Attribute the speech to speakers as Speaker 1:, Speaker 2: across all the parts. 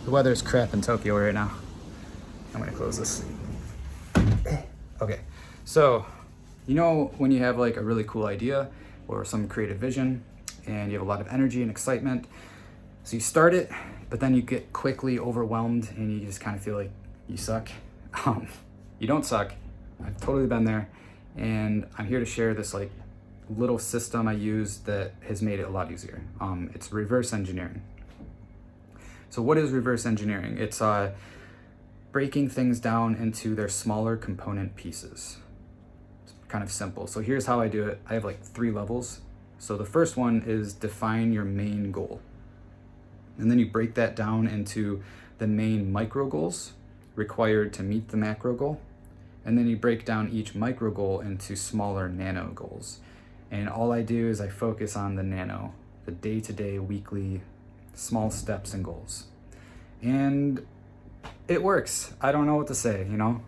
Speaker 1: The weather's crap in Tokyo right now. I'm gonna close this. Okay, so you know when you have like a really cool idea or some creative vision and you have a lot of energy and excitement, so you start it, but then you get quickly overwhelmed and you just kind of feel like you suck. You don't suck. I've totally been there, and I'm here to share this like little system I use that has made it a lot easier. It's reverse engineering. So what is reverse engineering? It's breaking things down into their smaller component pieces. It's kind of simple. So here's how I do it. I have like 3 levels. So the first one is define your main goal. And then you break that down into the main micro goals required to meet the macro goal. And then you break down each micro goal into smaller nano goals. And all I do is I focus on the nano, the day-to-day, weekly, small steps and goals. And it works. I don't know what to say, you know?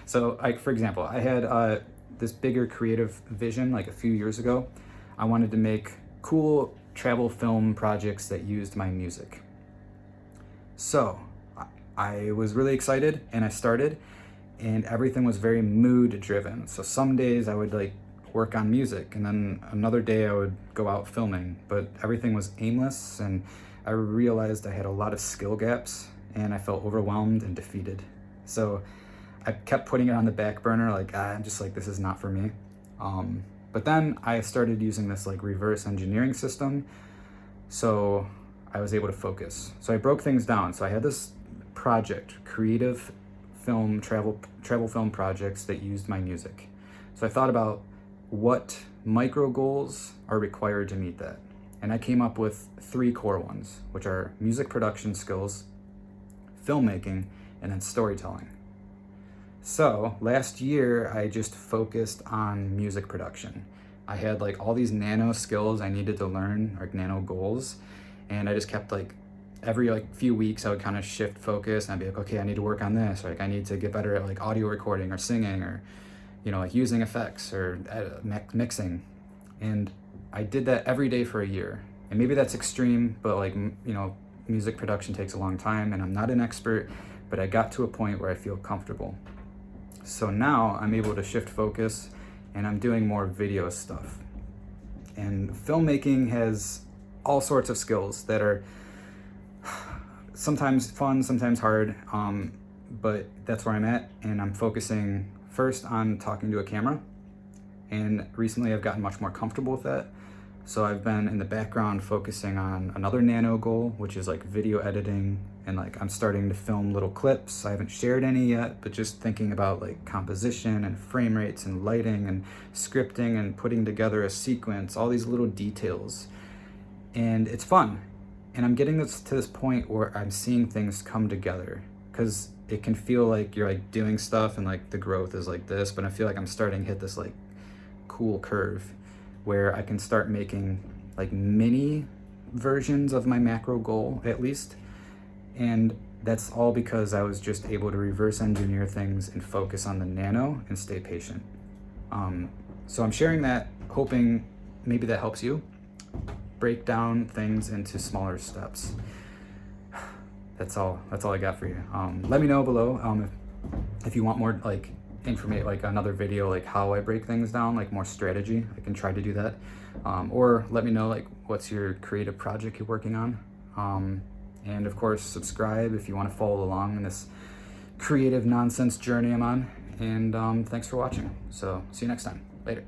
Speaker 1: So, for example, I had this bigger creative vision like a few years ago. I wanted to make cool travel film projects that used my music. So I was really excited and I started, and everything was very mood driven. So some days I would like work on music, and then another day I would go out filming, but everything was aimless, and I realized I had a lot of skill gaps and I felt overwhelmed and defeated. So I kept putting it on the back burner, like I'm just like, this is not for me. But then I started using this like reverse engineering system, so I was able to focus. So I broke things down. So I had this project, creative film, travel film projects that used my music. So I thought about what micro goals are required to meet that. And I came up with 3 core ones, which are music production skills, filmmaking, and then storytelling. So last year, I just focused on music production. I had like all these nano skills I needed to learn, like nano goals. And I just kept like, every like few weeks I would kind of shift focus and I'd be like, okay, I need to work on this. Or, like I need to get better at like audio recording or singing, or you know, like using effects or mixing. And I did that every day for a year. And maybe that's extreme, but like, you know, music production takes a long time and I'm not an expert, but I got to a point where I feel comfortable. So now I'm able to shift focus and I'm doing more video stuff. And filmmaking has all sorts of skills that are sometimes fun, sometimes hard, but that's where I'm at, and I'm focusing first on talking to a camera, and recently I've gotten much more comfortable with that. So I've been in the background focusing on another nano goal, which is like video editing, and like I'm starting to film little clips. I haven't shared any yet, but just thinking about like composition and frame rates and lighting and scripting and putting together a sequence, all these little details. And it's fun. And I'm getting this to this point where I'm seeing things come together, because it can feel like you're like doing stuff and like the growth is like this, but I feel like I'm starting to hit this like cool curve where I can start making like mini versions of my macro goal at least. And that's all because I was just able to reverse engineer things and focus on the nano and stay patient. So I'm sharing that, hoping maybe that helps you break down things into smaller steps. That's all I got for you. Let me know below if you want more like information, like another video, like how I break things down, like more strategy. I can try to do that. Or let me know like what's your creative project you're working on. And of course, subscribe if you want to follow along in this creative nonsense journey I'm on. And thanks for watching. So see you next time. Later.